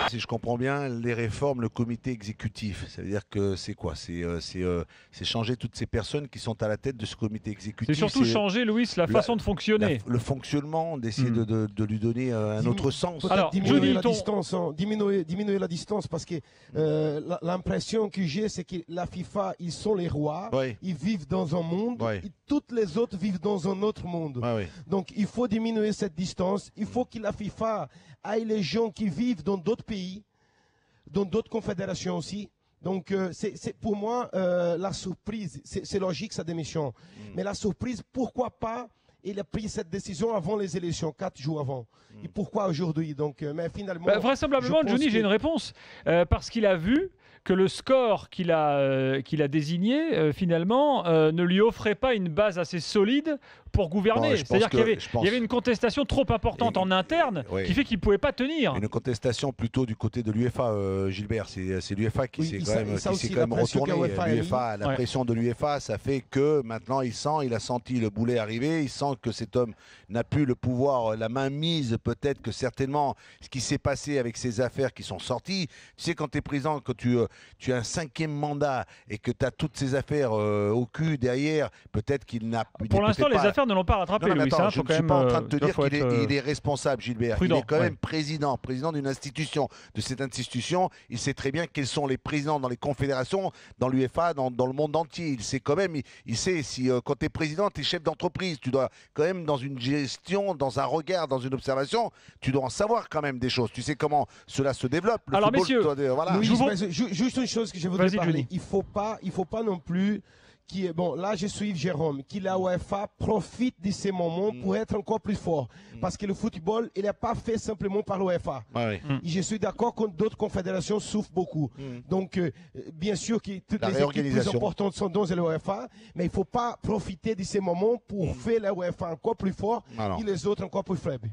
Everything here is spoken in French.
Si je comprends bien, les réformes, le comité exécutif, ça veut dire que c'est quoi? C'est changer toutes ces personnes qui sont à la tête de ce comité exécutif. C'est surtout changer, Louis, la façon de fonctionner. Le fonctionnement, d'essayer de lui donner un autre sens. Alors, diminuer la distance, diminuer la distance, parce que l'impression que j'ai, c'est que la FIFA, ils sont les rois, ils vivent dans un monde, et toutes les autres vivent dans un autre monde. Donc, il faut diminuer cette distance. Il faut que la FIFA aille les gens qui vivent dans d'autres pays, dans d'autres confédérations aussi. Donc, c'est pour moi la surprise. C'est logique sa démission. Mais la surprise, pourquoi pas il a pris cette décision avant les élections, 4 jours avant. Et pourquoi aujourd'hui? Donc, mais finalement, vraisemblablement, Johnny, j'ai une réponse. Parce qu'il a vu que le score qu'il a désigné, finalement, ne lui offrait pas une base assez solide pour gouverner. C'est-à-dire qu'il y avait une contestation trop importante en interne qui fait qu'il ne pouvait pas tenir. Une contestation plutôt du côté de l'UEFA, Gilbert. C'est l'UEFA qui s'est quand même retourné. L'UEFA, la pression de l'UEFA, ça fait que maintenant il a senti le boulet arriver, il sent que cet homme n'a plus le pouvoir, la main mise, peut-être que certainement ce qui s'est passé avec ces affaires qui sont sorties. Tu sais, quand tu es président, que tu as un 5e mandat et que tu as toutes ces affaires au cul derrière, peut-être qu'il n'a... Pour l'instant, les affaires ne l'ont pas rattrapé, Louis. Attends, je ne suis pas en train de te dire qu'il est responsable, Gilbert. Prudent, il est quand même président d'une institution. De cette institution, il sait très bien quels sont les présidents dans les confédérations, dans l'UEFA, dans le monde entier. Il sait quand même, il sait si quand tu es président, tu es chef d'entreprise. Tu dois quand même, dans une gestion, dans un regard, dans une observation, tu dois en savoir quand même des choses. Tu sais comment cela se développe. Alors, messieurs, voilà. Juste une chose que je voudrais parler. Il faut pas non plus... là, je suis Jérôme, que la UEFA profite de ces moments pour être encore plus fort. Parce que le football, il n'est pas fait simplement par l'UEFA. Et je suis d'accord que d'autres confédérations souffrent beaucoup. Donc, bien sûr que toutes les équipes plus importantes sont dans l'UEFA, mais il ne faut pas profiter de ces moments pour faire la UEFA encore plus fort et les autres encore plus faibles.